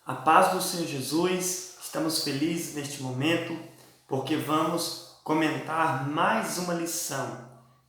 A paz do Senhor Jesus, estamos felizes neste momento porque vamos comentar mais uma lição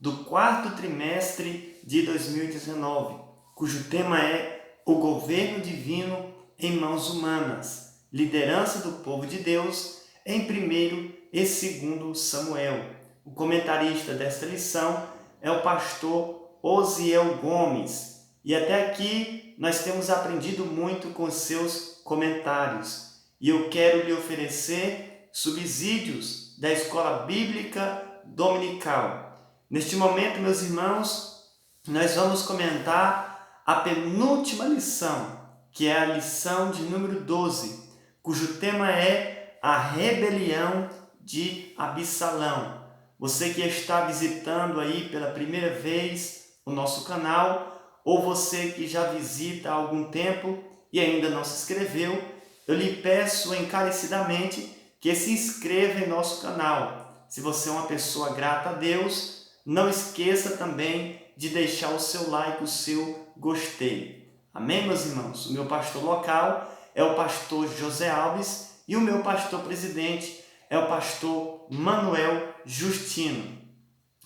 do quarto trimestre de 2019, cujo tema é o governo divino em mãos humanas, liderança do povo de Deus em 1º e 2º Samuel. O comentarista desta lição é o pastor Osiel Gomes. E até aqui nós temos aprendido muito com seus comentários. E eu quero lhe oferecer subsídios da Escola Bíblica Dominical. Neste momento, meus irmãos, nós vamos comentar a penúltima lição, que é a lição de número 12, cujo tema é a rebelião de Absalão. Você que está visitando aí pela primeira vez o nosso canal, ou você que já visita há algum tempo e ainda não se inscreveu, eu lhe peço encarecidamente que se inscreva em nosso canal. Se você é uma pessoa grata a Deus, não esqueça também de deixar o seu like, o seu gostei. Amém, meus irmãos? O meu pastor local é o pastor José Alves e o meu pastor presidente é o pastor Manuel Justino.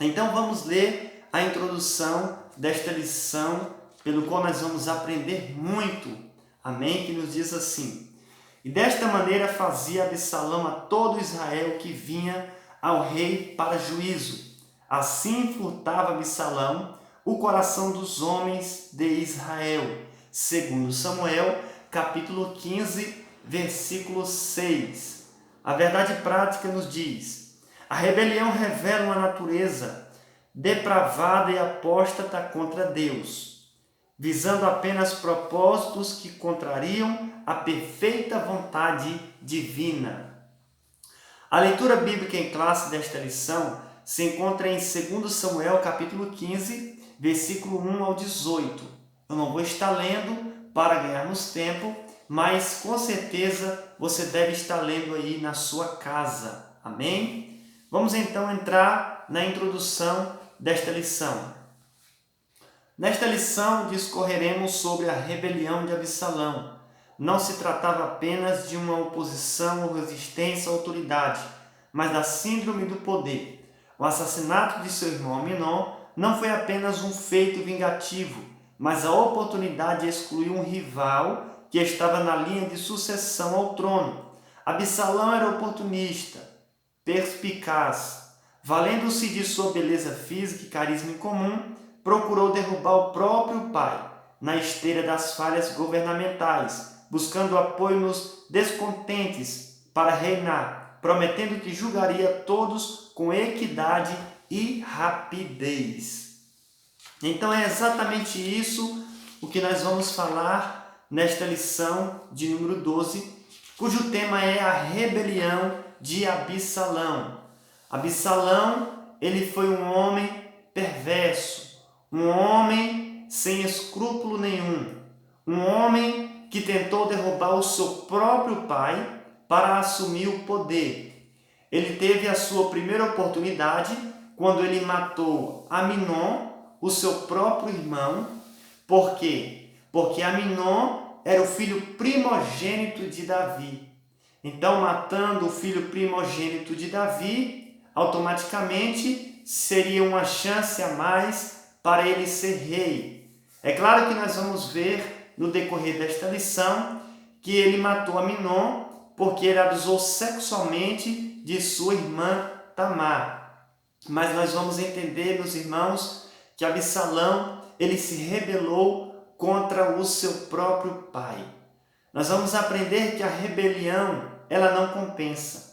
Então vamos ler a introdução desta lição, pelo qual nós vamos aprender muito. Amém? Que nos diz assim: e desta maneira fazia Absalão a todo Israel que vinha ao rei para juízo. Assim furtava Absalão o coração dos homens de Israel. Segundo Samuel, capítulo 15, versículo 6. A verdade prática nos diz: a rebelião revela uma natureza depravada e apóstata contra Deus, visando apenas propósitos que contrariam a perfeita vontade divina. A leitura bíblica em classe desta lição se encontra em 2 Samuel, capítulo 15, versículo 1 ao 18. Eu não vou estar lendo para ganharmos tempo, mas com certeza você deve estar lendo aí na sua casa. Amém? Vamos então entrar na introdução desta lição. Nesta lição discorreremos sobre a rebelião de Absalão. Não se tratava apenas de uma oposição ou resistência à autoridade, mas da síndrome do poder. O assassinato de seu irmão Amnon não foi apenas um feito vingativo, mas a oportunidade de excluir um rival que estava na linha de sucessão ao trono. Absalão era oportunista, perspicaz. Valendo-se de sua beleza física e carisma incomum, procurou derrubar o próprio pai na esteira das falhas governamentais, buscando apoio nos descontentes para reinar, prometendo que julgaria todos com equidade e rapidez. Então é exatamente isso o que nós vamos falar nesta lição de número 12, cujo tema é a rebelião de Absalão. Absalão, ele foi um homem perverso, um homem sem escrúpulo nenhum, um homem que tentou derrubar o seu próprio pai para assumir o poder. Ele teve a sua primeira oportunidade quando ele matou Amnon, o seu próprio irmão. Por quê? Porque Amnon era o filho primogênito de Davi. Então, matando o filho primogênito de Davi, automaticamente seria uma chance a mais para ele ser rei. É claro que nós vamos ver no decorrer desta lição que ele matou Amnon porque ele abusou sexualmente de sua irmã Tamar. Mas nós vamos entender, meus irmãos, que Absalão ele se rebelou contra o seu próprio pai. Nós vamos aprender que a rebelião ela não compensa,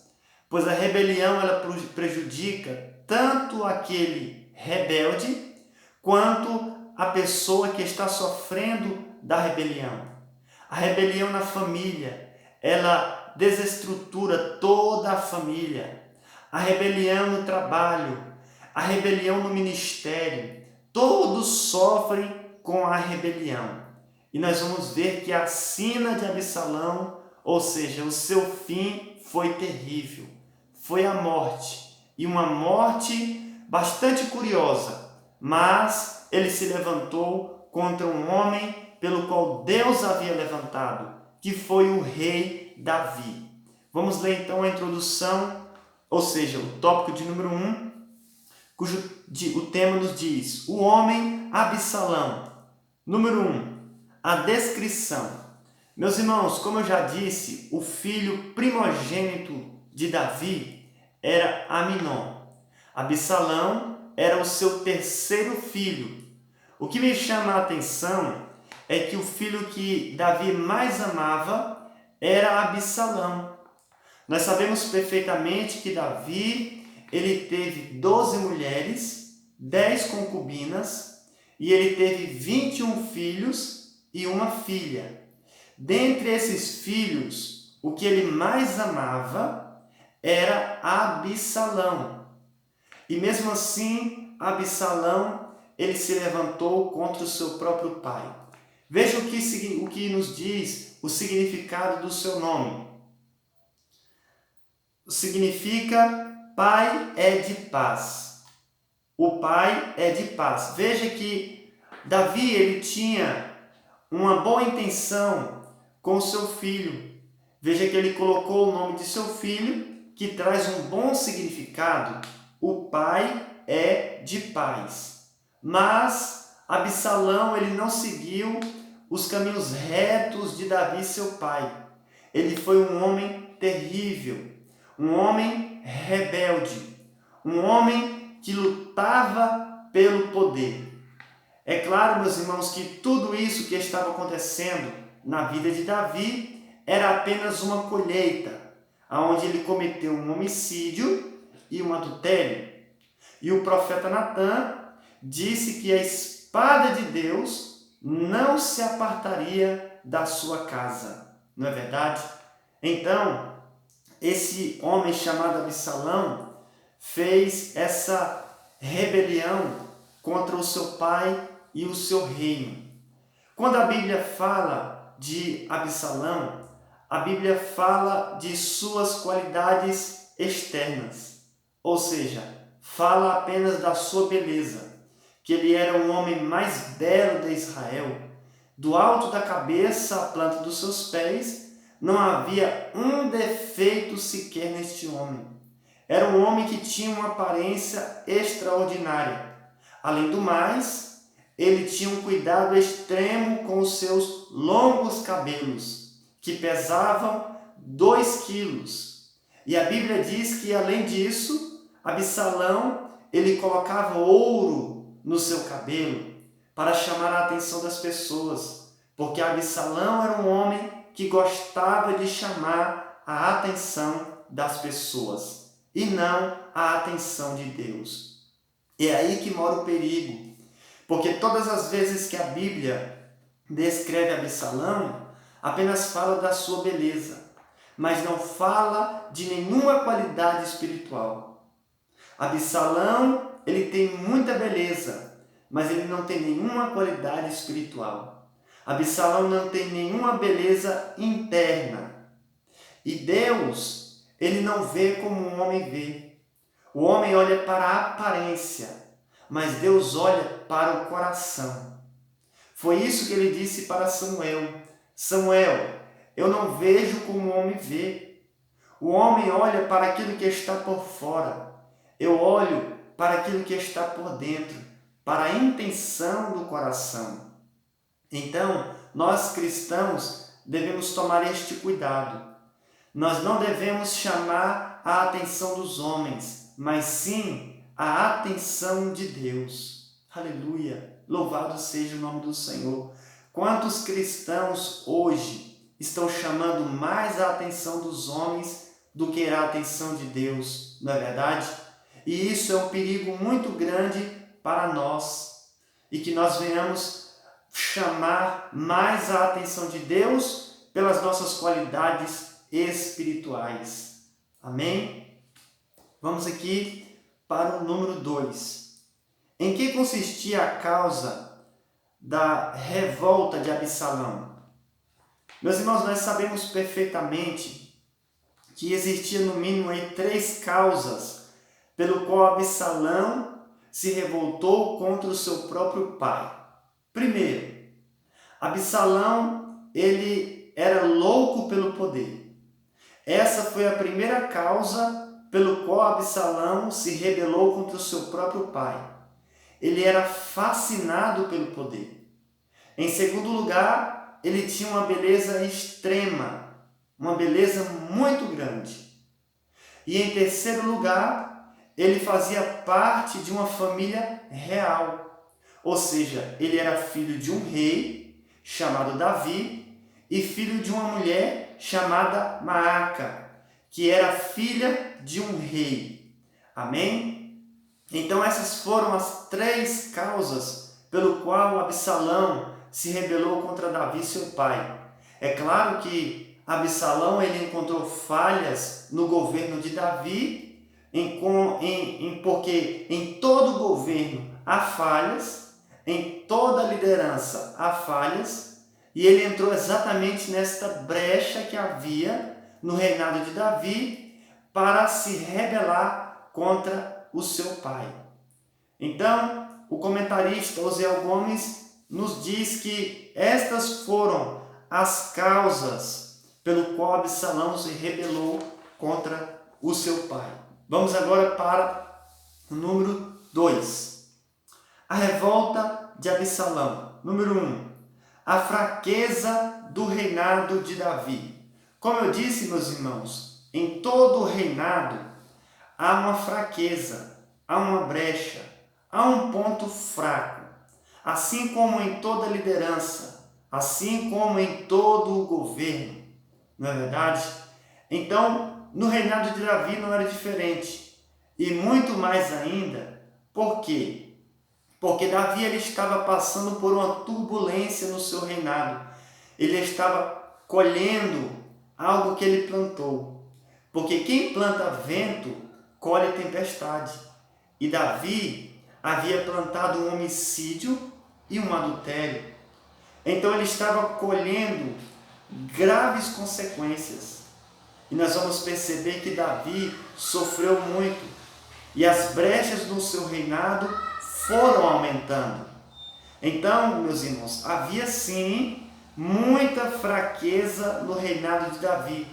pois a rebelião ela prejudica tanto aquele rebelde quanto a pessoa que está sofrendo da rebelião. A rebelião na família, ela desestrutura toda a família. A rebelião no trabalho, a rebelião no ministério, todos sofrem com a rebelião. E nós vamos ver que a sina de Absalão, ou seja, o seu fim foi terrível. Foi a morte, e uma morte bastante curiosa, mas ele se levantou contra um homem pelo qual Deus havia levantado, que foi o rei Davi. Vamos ler então a introdução, ou seja, o tópico de número 1, cujo o tema nos diz: o homem Absalão. Número 1, a descrição. Meus irmãos, como eu já disse, o filho primogênito de Davi era Aminon. Absalão era o seu terceiro filho. O que me chama a atenção é que o filho que Davi mais amava era Absalão. Nós sabemos perfeitamente que Davi ele teve 12 mulheres, 10 concubinas e ele teve 21 filhos e uma filha. Dentre esses filhos, o que ele mais amava era Absalão. E mesmo assim, Absalão ele se levantou contra o seu próprio pai. Veja o que nos diz o significado do seu nome. Significa pai é de paz. O pai é de paz. Veja que Davi ele tinha uma boa intenção com o seu filho. Veja que ele colocou o nome de seu filho, que traz um bom significado. O pai é de paz. Mas Absalão ele não seguiu os caminhos retos de Davi, seu pai. Ele foi um homem terrível, um homem rebelde, um homem que lutava pelo poder. É claro, meus irmãos, que tudo isso que estava acontecendo na vida de Davi era apenas uma colheita, onde ele cometeu um homicídio e um adultério. E o profeta Natã disse que a espada de Deus não se apartaria da sua casa. Não é verdade? Então, esse homem chamado Absalão fez essa rebelião contra o seu pai e o seu reino. Quando a Bíblia fala de Absalão, a Bíblia fala de suas qualidades externas, ou seja, fala apenas da sua beleza, que ele era o homem mais belo de Israel. Do alto da cabeça à planta dos seus pés, não havia um defeito sequer neste homem. Era um homem que tinha uma aparência extraordinária. Além do mais, ele tinha um cuidado extremo com os seus longos cabelos, que pesavam 2 quilos. E a Bíblia diz que, além disso, Absalão ele colocava ouro no seu cabelo para chamar a atenção das pessoas, porque Absalão era um homem que gostava de chamar a atenção das pessoas e não a atenção de Deus. É aí que mora o perigo, porque todas as vezes que a Bíblia descreve Absalão, apenas fala da sua beleza, mas não fala de nenhuma qualidade espiritual. Absalão, ele tem muita beleza, mas ele não tem nenhuma qualidade espiritual. Absalão não tem nenhuma beleza interna. E Deus, ele não vê como o homem vê. O homem olha para a aparência, mas Deus olha para o coração. Foi isso que ele disse para Samuel. Samuel, eu não vejo como o homem vê. O homem olha para aquilo que está por fora. Eu olho para aquilo que está por dentro, para a intenção do coração. Então, nós cristãos devemos tomar este cuidado. Nós não devemos chamar a atenção dos homens, mas sim a atenção de Deus. Aleluia! Louvado seja o nome do Senhor. Quantos cristãos hoje estão chamando mais a atenção dos homens do que a atenção de Deus, não é verdade? E isso é um perigo muito grande para nós. E que nós venhamos chamar mais a atenção de Deus pelas nossas qualidades espirituais. Amém? Vamos aqui para o número 2. Em que consistia a causa da revolta de Absalão? Meus irmãos, nós sabemos perfeitamente que existia no mínimo 3 causas pelo qual Absalão se revoltou contra o seu próprio pai. Primeiro, Absalão ele era louco poder. Essa foi a primeira causa pelo qual Absalão se rebelou contra o seu próprio pai. Ele era fascinado pelo poder. Em segundo lugar, ele tinha uma beleza extrema, uma beleza muito grande. E em terceiro lugar, ele fazia parte de uma família real. Ou seja, ele era filho de um rei chamado Davi e filho de uma mulher chamada Maaca, que era filha de um rei. Amém? Então essas foram as 3 causas pelo qual Absalão se rebelou contra Davi, seu pai. É claro que Absalão ele encontrou falhas no governo de Davi, porque em todo governo há falhas, em toda liderança há falhas, e ele entrou exatamente nesta brecha que havia no reinado de Davi para se rebelar contra o seu pai. Então, o comentarista Osiel Gomes nos diz que estas foram as causas pelo qual Absalão se rebelou contra o seu pai. Vamos agora para o número 2. A revolta de Absalão. Número 1. A fraqueza do reinado de Davi. Como eu disse, meus irmãos, em todo o reinado há uma fraqueza, há uma brecha, há um ponto fraco. Assim como em toda liderança, assim como em todo o governo, não é verdade? Então, no reinado de Davi não era diferente. E muito mais ainda, por quê? Porque Davi ele estava passando por uma turbulência no seu reinado. Ele estava colhendo algo que ele plantou. Porque quem planta vento, colhe tempestade. E Davi havia plantado um homicídio e um adultério. Então ele estava colhendo graves consequências. E nós vamos perceber que Davi sofreu muito. E as brechas no seu reinado foram aumentando. Então, meus irmãos, havia sim muita fraqueza no reinado de Davi,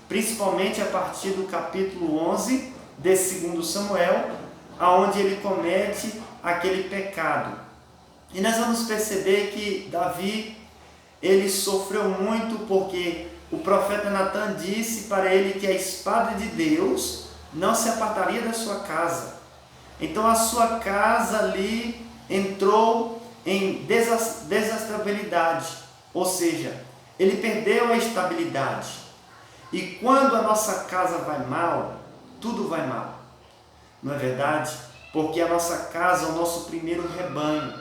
principalmente a partir do capítulo 11 de 2 Samuel, aonde ele comete aquele pecado. E nós vamos perceber que Davi, ele sofreu muito porque o profeta Natan disse para ele que a espada de Deus não se apartaria da sua casa. Então a sua casa ali entrou em desestabilidade, ou seja, ele perdeu a estabilidade. E quando a nossa casa vai mal, tudo vai mal. Não é verdade? Porque a nossa casa é o nosso primeiro rebanho,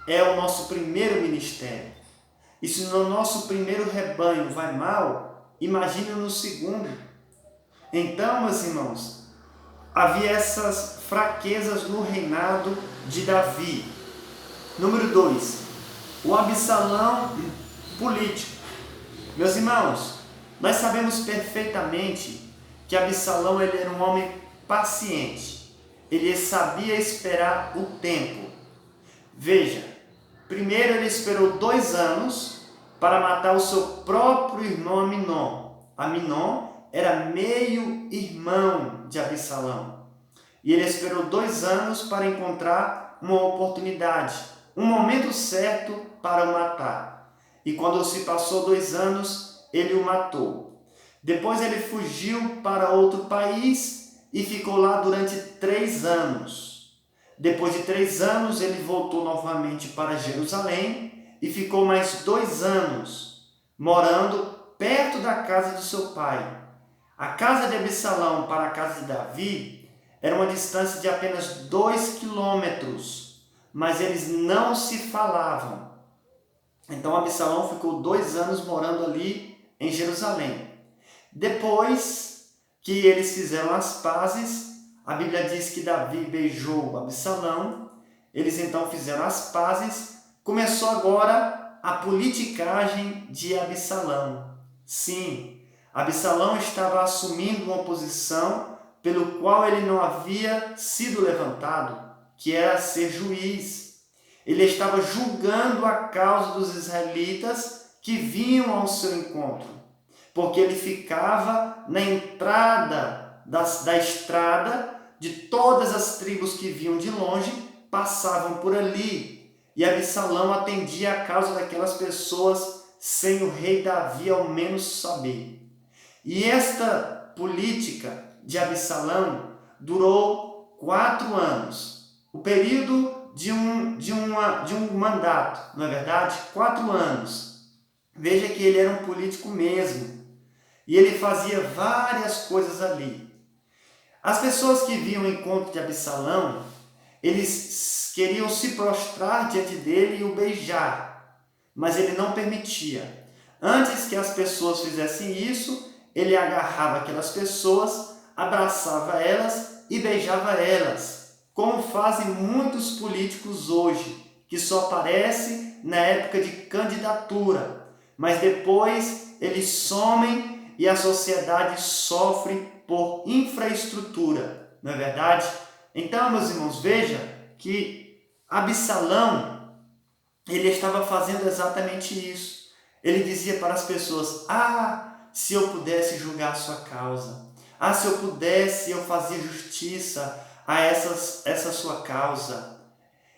é o nosso primeiro ministério. E se no nosso primeiro rebanho vai mal, imagine no segundo. Então, meus irmãos, havia essas fraquezas no reinado de Davi. Número 2, o Absalão político. Meus irmãos, nós sabemos perfeitamente que Absalão ele era um homem paciente. Ele sabia esperar o tempo. Veja, primeiro ele esperou 2 anos para matar o seu próprio irmão Aminon. Aminon era meio-irmão de Absalão. E ele esperou 2 anos para encontrar uma oportunidade, um momento certo para o matar. E quando se passou 2 anos, ele o matou. Depois ele fugiu para outro país e ficou lá durante 3 anos. Depois de 3 anos, ele voltou novamente para Jerusalém e ficou mais 2 anos, morando perto da casa do seu pai. A casa de Absalão para a casa de Davi era uma distância de apenas 2 quilômetros, mas eles não se falavam. Então Absalão ficou 2 anos morando ali em Jerusalém. Depois que eles fizeram as pazes, a Bíblia diz que Davi beijou Absalão, eles então fizeram as pazes, começou agora a politicagem de Absalão. Sim, Absalão estava assumindo uma posição pelo qual ele não havia sido levantado, que era ser juiz. Ele estava julgando a causa dos israelitas que vinham ao seu encontro. porque ele ficava na entrada da estrada de todas as tribos que vinham de longe, passavam por ali. E Absalão atendia a causa daquelas pessoas sem o rei Davi ao menos saber. E esta política de Absalão durou 4 anos. O período de um mandato, não é verdade? 4 anos. Veja que ele era um político mesmo. E ele fazia várias coisas ali. As pessoas que viam o encontro de Absalão, eles queriam se prostrar diante dele e o beijar, mas ele não permitia. Antes que as pessoas fizessem isso, ele agarrava aquelas pessoas, abraçava elas e beijava elas, como fazem muitos políticos hoje, que só aparecem na época de candidatura, mas depois eles somem e a sociedade sofre por infraestrutura, não é verdade? Então, meus irmãos, veja que Absalão, ele estava fazendo exatamente isso. Ele dizia para as pessoas: se eu pudesse julgar a sua causa. Se eu pudesse, eu fazia justiça a essa sua causa.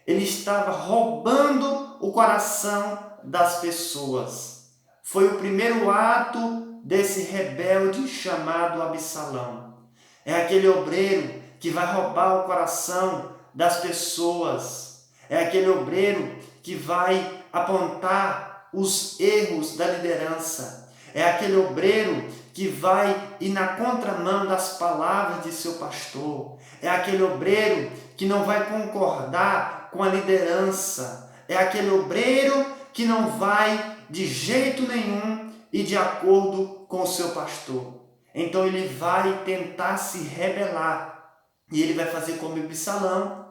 Ele estava roubando o coração das pessoas. Foi o primeiro ato desse rebelde chamado Absalão. É aquele obreiro que vai roubar o coração das pessoas. É aquele obreiro que vai apontar os erros da liderança. É aquele obreiro que vai ir na contramão das palavras de seu pastor. É aquele obreiro que não vai concordar com a liderança. É aquele obreiro que não vai de jeito nenhum ir de acordo com o seu pastor. Então ele vai tentar se rebelar. E ele vai fazer como Absalão.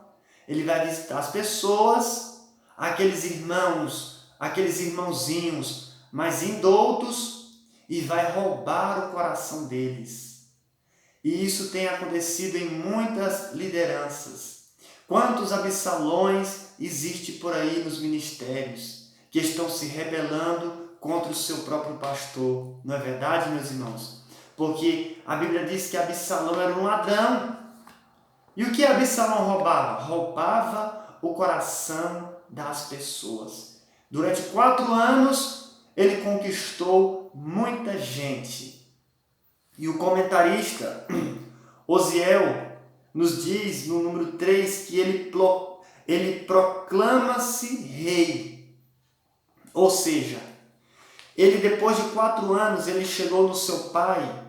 Ele vai visitar as pessoas, aqueles irmãos, aqueles irmãozinhos mais indoutos, e vai roubar o coração deles. E isso tem acontecido em muitas lideranças. Quantos Absalões existem por aí nos ministérios que estão se rebelando contra o seu próprio pastor? Não é verdade, meus irmãos? Porque a Bíblia diz que Absalão era um ladrão. E o que Absalão roubava? Roubava o coração das pessoas. Durante 4 anos, ele conquistou muita gente. E o comentarista Osiel nos diz no número 3 que ele proclama-se rei. Ou seja, ele depois de 4 anos, ele chegou no seu pai,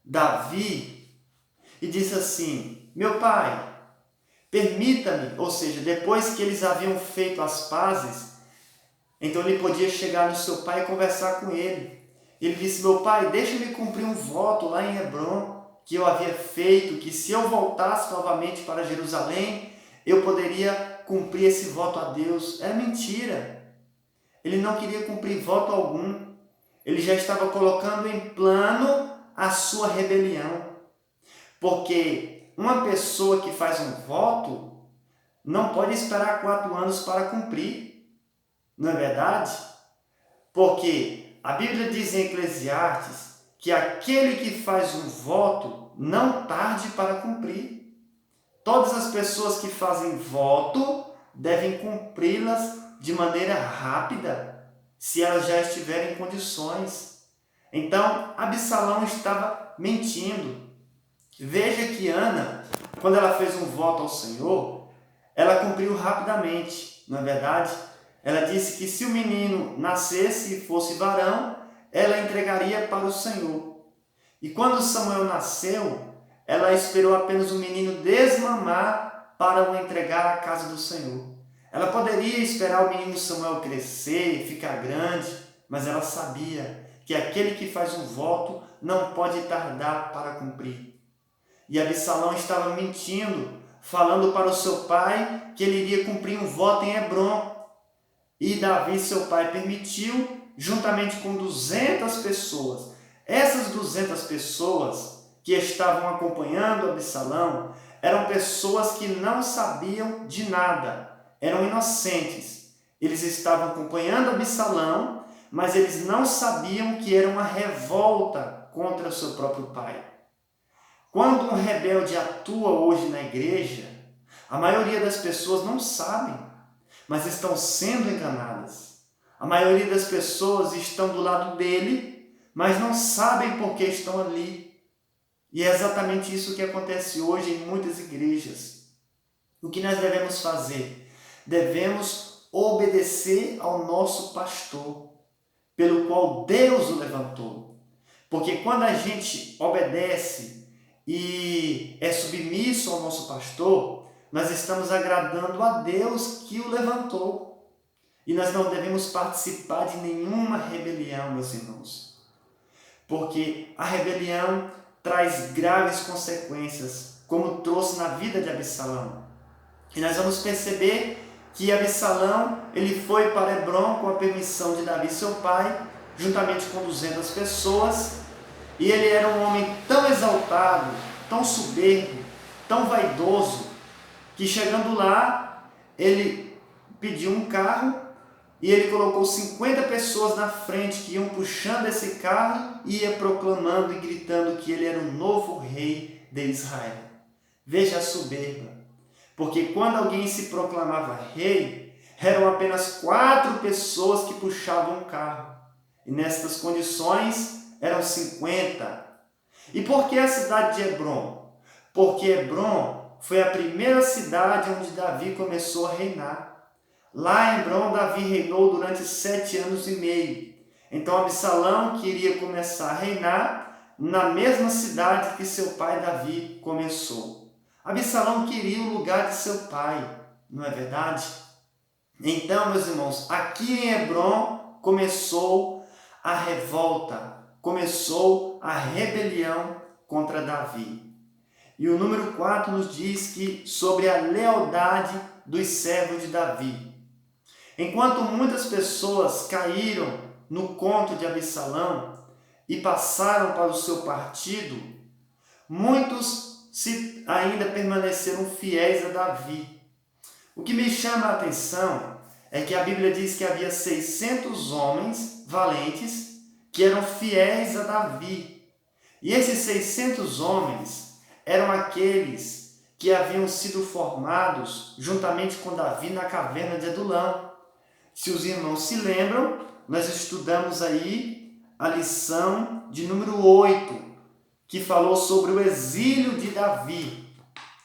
Davi, e disse assim: meu pai, permita-me, ou seja, depois que eles haviam feito as pazes, então ele podia chegar no seu pai e conversar com ele. Ele disse: meu pai, deixa-me cumprir um voto lá em Hebrom, que eu havia feito, que se eu voltasse novamente para Jerusalém, eu poderia cumprir esse voto a Deus. É mentira. Ele não queria cumprir voto algum. Ele já estava colocando em plano a sua rebelião. Porque uma pessoa que faz um voto não pode esperar 4 anos para cumprir. Não é verdade? Porque a Bíblia diz em Eclesiastes que aquele que faz um voto não tarde para cumprir. Todas as pessoas que fazem voto devem cumpri-las de maneira rápida, se elas já estiverem em condições. Então, Absalão estava mentindo. Veja que Ana, quando ela fez um voto ao Senhor, ela cumpriu rapidamente, não é verdade? Ela disse que se o menino nascesse e fosse varão, ela entregaria para o Senhor. E quando Samuel nasceu, ela esperou apenas o menino desmamar para o entregar à casa do Senhor. Ela poderia esperar o menino Samuel crescer, ficar grande, mas ela sabia que aquele que faz um voto não pode tardar para cumprir. E Absalão estava mentindo, falando para o seu pai que ele iria cumprir um voto em Hebrom. E Davi, seu pai, permitiu, juntamente com 200 pessoas. Essas 200 pessoas que estavam acompanhando Absalão eram pessoas que não sabiam de nada, eram inocentes. Eles estavam acompanhando Absalão, mas eles não sabiam que era uma revolta contra o seu próprio pai. Quando um rebelde atua hoje na igreja, a maioria das pessoas não sabem, mas estão sendo enganadas. A maioria das pessoas estão do lado dele, mas não sabem por que estão ali. E é exatamente isso que acontece hoje em muitas igrejas. O que nós devemos fazer? Devemos obedecer ao nosso pastor, pelo qual Deus o levantou. Porque quando a gente obedece e é submisso ao nosso pastor, nós estamos agradando a Deus que o levantou. E nós não devemos participar de nenhuma rebelião, meus irmãos. Porque a rebelião traz graves consequências, como trouxe na vida de Absalão. E nós vamos perceber que Absalão ele foi para Hebrom com a permissão de Davi, seu pai, juntamente com 200 pessoas. E ele era um homem tão exaltado, tão soberbo, tão vaidoso, que chegando lá, ele pediu um carro e ele colocou 50 pessoas na frente que iam puxando esse carro e ia proclamando e gritando que ele era o novo rei de Israel. Veja a soberba, porque quando alguém se proclamava rei, eram apenas 4 pessoas que puxavam o carro. E nestas condições eram 50. E por que a cidade de Hebrom? Porque Hebrom foi a primeira cidade onde Davi começou a reinar. Lá em Hebrom, Davi reinou durante 7 anos e meio. Então Absalão queria começar a reinar na mesma cidade que seu pai Davi começou. Absalão queria o lugar de seu pai, não é verdade? Então, meus irmãos, aqui em Hebrom começou a revolta, começou a rebelião contra Davi. E o número 4 nos diz que sobre a lealdade dos servos de Davi. Enquanto muitas pessoas caíram no conto de Absalão e passaram para o seu partido, muitos ainda permaneceram fiéis a Davi. O que me chama a atenção é que a Bíblia diz que havia 600 homens valentes que eram fiéis a Davi. E esses 600 homens eram aqueles que haviam sido formados juntamente com Davi na caverna de Adulão. Se os irmãos se lembram, nós estudamos aí a lição de número 8, que falou sobre o exílio de Davi.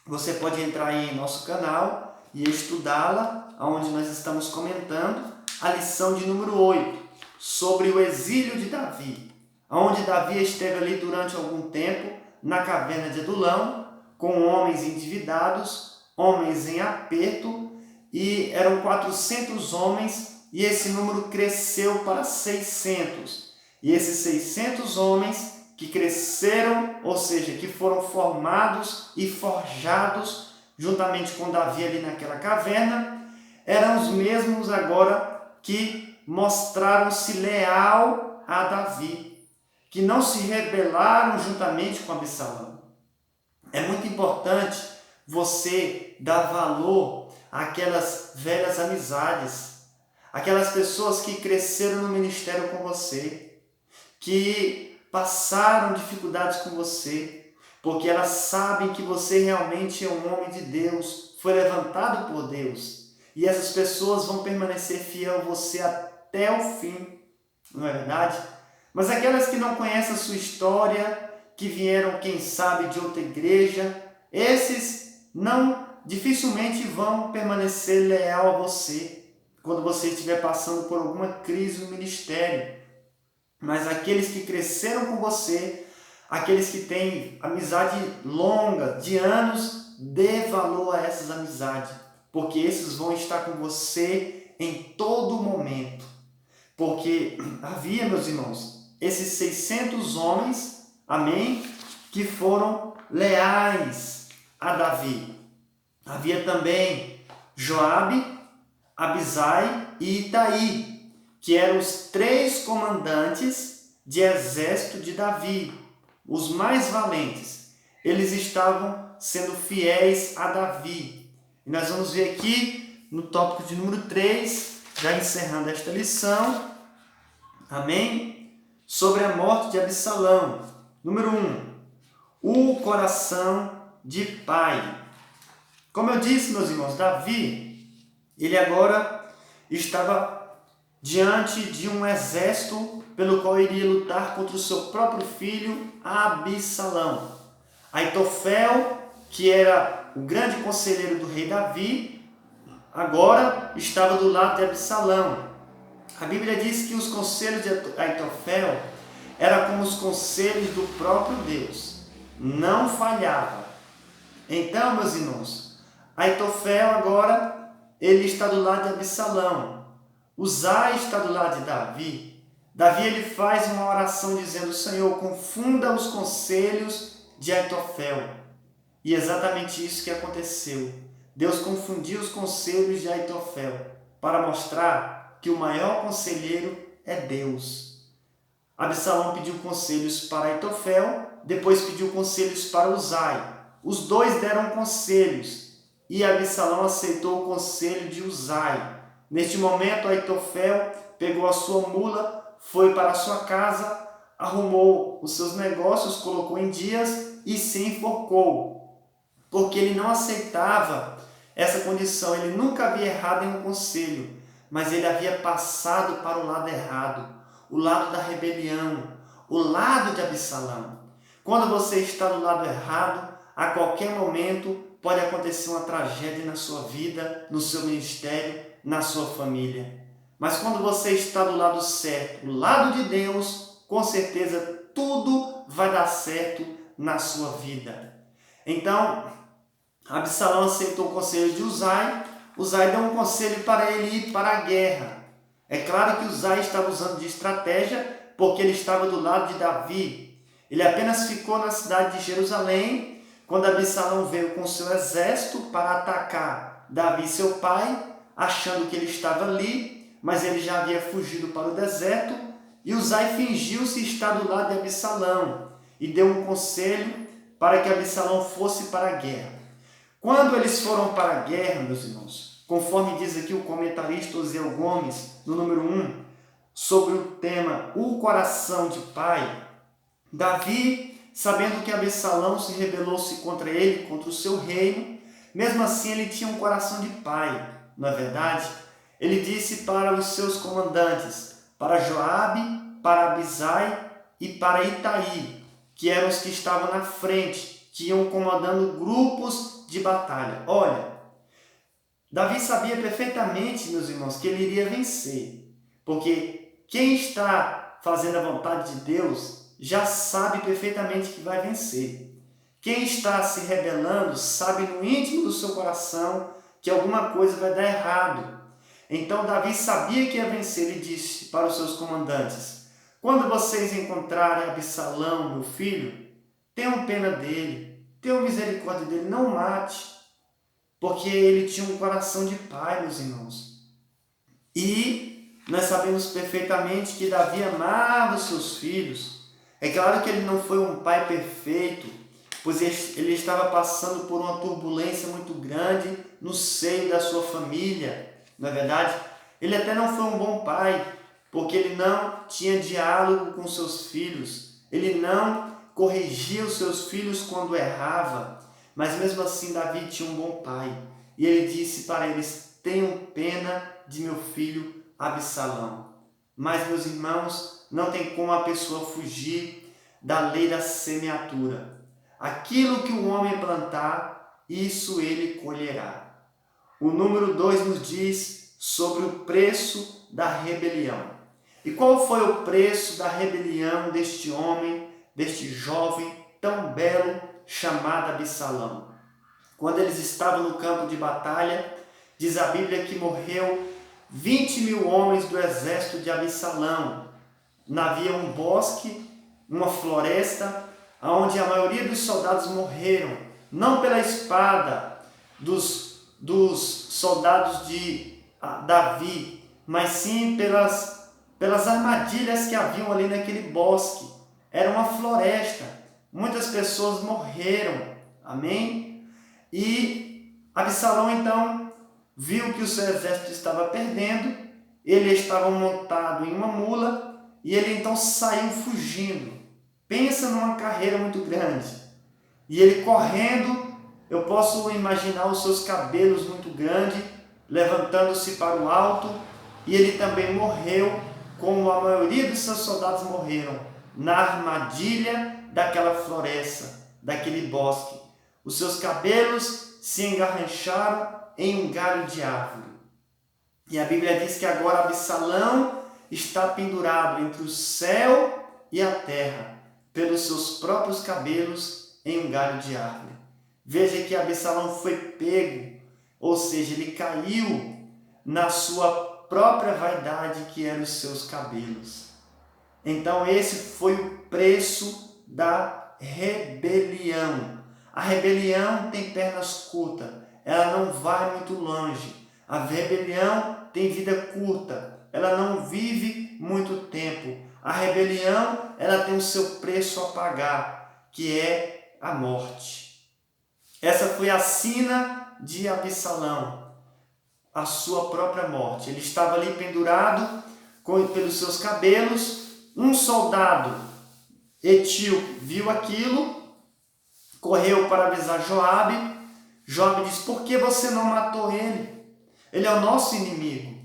Você pode entrar aí em nosso canal e estudá-la, onde nós estamos comentando a lição de número 8, sobre o exílio de Davi, onde Davi esteve ali durante algum tempo na caverna de Adulão, com homens endividados, homens em aperto, e eram 400 homens, e esse número cresceu para 600. E esses 600 homens que cresceram, ou seja, que foram formados e forjados juntamente com Davi ali naquela caverna, eram os mesmos agora que mostraram-se leal a Davi, que não se rebelaram juntamente com Absalão. É muito importante você dar valor àquelas velhas amizades, aquelas pessoas que cresceram no ministério com você, que passaram dificuldades com você, porque elas sabem que você realmente é um homem de Deus, foi levantado por Deus, e essas pessoas vão permanecer fiel a você até o fim, não é verdade? Mas aquelas que não conhecem a sua história, que vieram, quem sabe, de outra igreja, esses dificilmente vão permanecer leal a você quando você estiver passando por alguma crise no ministério. Mas aqueles que cresceram com você, aqueles que têm amizade longa, de anos, dê valor a essas amizades, porque esses vão estar com você em todo momento. Porque havia, meus irmãos, esses 600 homens, amém, que foram leais a Davi. Havia também Joabe, Abisai e Itaí, que eram os 3 comandantes de exército de Davi, os mais valentes. Eles estavam sendo fiéis a Davi. E nós vamos ver aqui no tópico de número 3, já encerrando esta lição, Amém? Sobre a morte de Absalão. Número 1. O coração de pai. Como eu disse, meus irmãos, Davi, ele agora estava diante de um exército pelo qual iria lutar contra o seu próprio filho, Absalão. Aitofel, que era o grande conselheiro do rei Davi, agora estava do lado de Absalão. A Bíblia diz que os conselhos de Aitofel eram como os conselhos do próprio Deus. Não falhava. Então, meus irmãos, Aitofel agora, ele está do lado de Absalão. Uzai está do lado de Davi. Davi, ele faz uma oração dizendo: Senhor, confunda os conselhos de Aitofel. E exatamente isso que aconteceu. Deus confundiu os conselhos de Aitofel para mostrar que o maior conselheiro é Deus. Absalão pediu conselhos para Aitofel, depois pediu conselhos para Uzai. Os dois deram conselhos e Absalão aceitou o conselho de Uzai. Neste momento, Aitofel pegou a sua mula, foi para a sua casa, arrumou os seus negócios, colocou em dias e se enforcou, porque ele não aceitava essa condição. Ele nunca havia errado em um conselho, mas ele havia passado para o lado errado, o lado da rebelião, o lado de Absalão. Quando você está do lado errado, a qualquer momento pode acontecer uma tragédia na sua vida, no seu ministério, na sua família. Mas quando você está do lado certo, do lado de Deus, com certeza tudo vai dar certo na sua vida. Então, Absalão aceitou o conselho de Uzai. Uzai deu um conselho para ele ir para a guerra. É claro que Uzai estava usando de estratégia, porque ele estava do lado de Davi. Ele apenas ficou na cidade de Jerusalém, quando Absalão veio com seu exército para atacar Davi, seu pai, achando que ele estava ali, mas ele já havia fugido para o deserto, e Uzai fingiu-se estar do lado de Absalão e deu um conselho para que Absalão fosse para a guerra. Quando eles foram para a guerra, meus irmãos, conforme diz aqui o comentarista Osiel Gomes, no número 1, sobre o tema O Coração de Pai, Davi, sabendo que Absalão se rebelou-se contra ele, contra o seu reino, mesmo assim ele tinha um coração de pai, não é verdade? Ele disse para os seus comandantes, para Joabe, para Abisai e para Itaí, que eram os que estavam na frente, que iam comandando grupos de batalha. Olha, Davi sabia perfeitamente, meus irmãos, que ele iria vencer, porque quem está fazendo a vontade de Deus já sabe perfeitamente que vai vencer. Quem está se rebelando sabe no íntimo do seu coração que alguma coisa vai dar errado. Então Davi sabia que ia vencer e disse para os seus comandantes: quando vocês encontrarem Absalão, meu filho, tenham pena dele, tenham misericórdia dele, não mate, porque ele tinha um coração de pai, meus irmãos. E nós sabemos perfeitamente que Davi amava os seus filhos. É claro que ele não foi um pai perfeito, pois ele estava passando por uma turbulência muito grande no seio da sua família, não é verdade? Ele até não foi um bom pai, porque ele não tinha diálogo com seus filhos, ele não corrigia os seus filhos quando errava, mas mesmo assim Davi tinha um bom pai, e ele disse para eles: tenham pena de meu filho Absalão. Mas, meus irmãos, não tem como a pessoa fugir da lei da semeadura. Aquilo que o homem plantar, isso ele colherá. O número 2 nos diz sobre o preço da rebelião. E qual foi o preço da rebelião deste homem, deste jovem tão belo chamado Absalão? Quando eles estavam no campo de batalha, diz a Bíblia que morreu 20.000 homens do exército de Absalão. Havia um bosque, uma floresta, onde a maioria dos soldados morreram, não pela espada dos soldados de Davi, mas sim pelas armadilhas que haviam ali naquele bosque. Era uma floresta, muitas pessoas morreram, amém? E Absalão então viu que o seu exército estava perdendo, ele estava montado em uma mula, e ele então saiu fugindo. Pensa numa carreira muito grande. E ele correndo, eu posso imaginar os seus cabelos muito grandes, levantando-se para o alto, e ele também morreu, como a maioria dos seus soldados morreram, na armadilha daquela floresta, daquele bosque. Os seus cabelos se engarrancharam em um galho de árvore. E a Bíblia diz que agora Absalão está pendurado entre o céu e a terra, pelos seus próprios cabelos em um galho de árvore. Veja que Absalão foi pego, ou seja, ele caiu na sua própria vaidade, que eram os seus cabelos. Então esse foi o preço da rebelião. A rebelião tem pernas curtas, ela não vai muito longe. A rebelião tem vida curta, ela não vive muito tempo. A rebelião, ela tem o seu preço a pagar, que é a morte. Essa foi a sina de Absalão, a sua própria morte. Ele estava ali pendurado pelos seus cabelos. Um soldado etíope viu aquilo, correu para avisar Joabe. Joabe disse: por que você não matou ele? Ele é o nosso inimigo.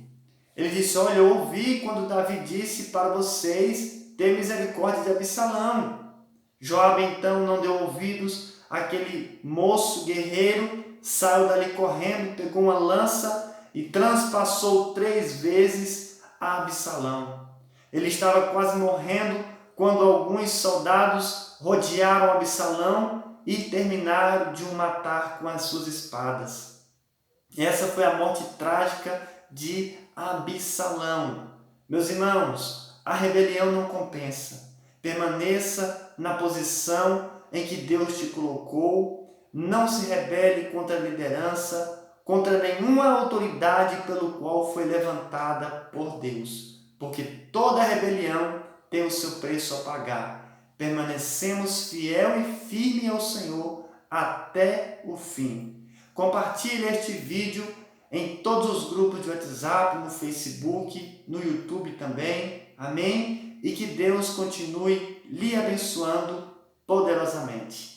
Ele disse: olha, eu ouvi quando Davi disse para vocês ter misericórdia de Absalão. Joabe então não deu ouvidos àquele moço guerreiro, saiu dali correndo, pegou uma lança e transpassou 3 vezes a Absalão. Ele estava quase morrendo quando alguns soldados rodearam Absalão e terminaram de o matar com as suas espadas. Essa foi a morte trágica de Absalão. Meus irmãos, a rebelião não compensa. Permaneça na posição em que Deus te colocou. Não se rebele contra a liderança, contra nenhuma autoridade pelo qual foi levantada por Deus. Porque toda rebelião tem o seu preço a pagar. Permanecemos fiel e firme ao Senhor até o fim. Compartilhe este vídeo em todos os grupos de WhatsApp, no Facebook, no YouTube também. Amém? E que Deus continue lhe abençoando poderosamente.